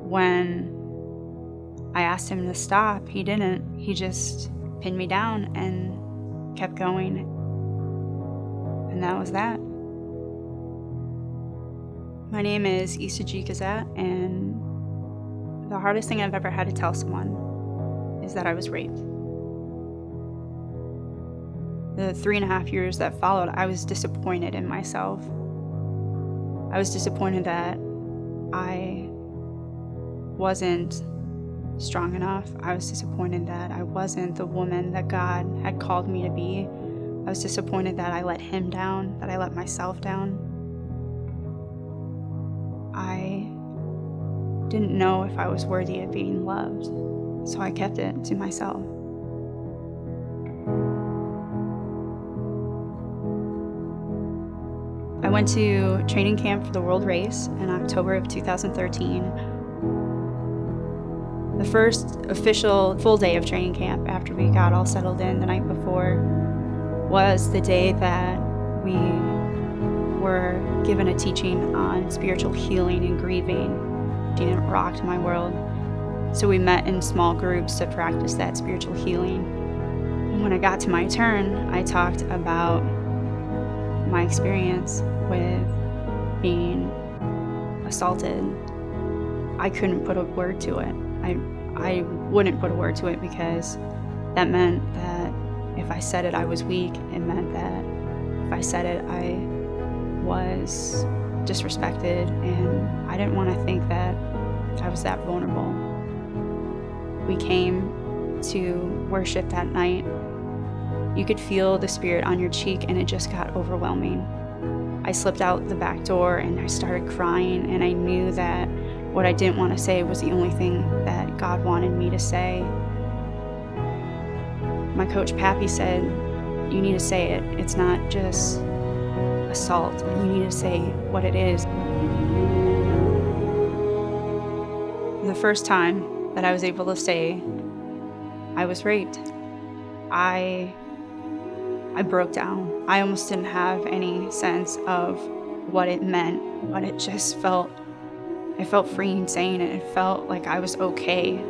When I asked him to stop, he didn't. He just pinned me down and kept going. And that was that. My name is Issa G. Kazat, and the hardest thing I've ever had to tell someone is that I was raped. The 3.5 years that followed, I was disappointed in myself. I was disappointed that I wasn't strong enough. I was disappointed that I wasn't the woman that God had called me to be. I was disappointed that I let him down, that I let myself down. I didn't know if I was worthy of being loved, so I kept it to myself. I went to training camp for the World Race in October of 2013. The first official full day of training camp after we got all settled in the night before was the day that we were given a teaching on spiritual healing and grieving. It rocked my world. So we met in small groups to practice that spiritual healing. And when I got to my turn, I talked about my experience with being assaulted. I couldn't put a word to it. I wouldn't put a word to it because that meant that if I said it, I was weak. It meant that if I said it, I was disrespected, and I didn't want to think that I was that vulnerable. We came to worship that night. You could feel the spirit on your cheek, and it just got overwhelming. I slipped out the back door and I started crying, and I knew that what I didn't want to say was the only thing that God wanted me to say. My coach, Pappy, said, "You need to say it. It's not just assault. You need to say what it is." The first time that I was able to say I was raped, I broke down. I almost didn't have any sense of what it meant, but it just felt freeing saying it. It felt like I was okay.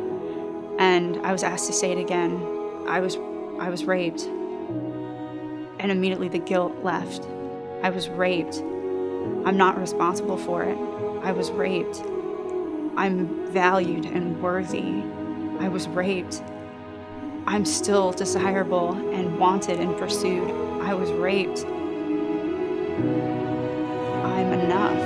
And I was asked to say it again. I was raped. And immediately the guilt left. I was raped. I'm not responsible for it. I was raped. I'm valued and worthy. I was raped. I'm still desirable and wanted and pursued. I was raped. I'm enough.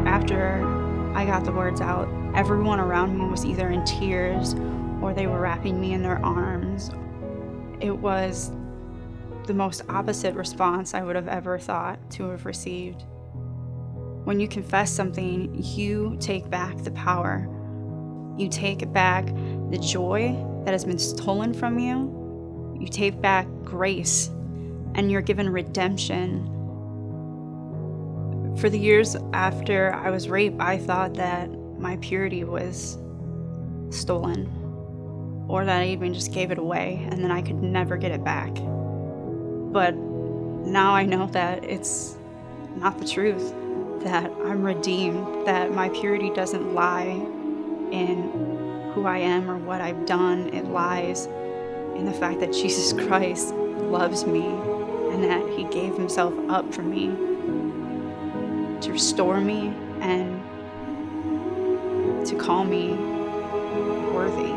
After I got the words out, everyone around me was either in tears or they were wrapping me in their arms. It was the most opposite response I would have ever thought to have received. When you confess something, you take back the power. You take back the joy that has been stolen from you. You take back grace, and you're given redemption. For the years after I was raped, I thought that my purity was stolen, or that I even just gave it away and then I could never get it back. But now I know that it's not the truth, that I'm redeemed, that my purity doesn't lie in who I am or what I've done. It lies in the fact that Jesus Christ loves me and that he gave himself up for me to restore me and to call me worthy.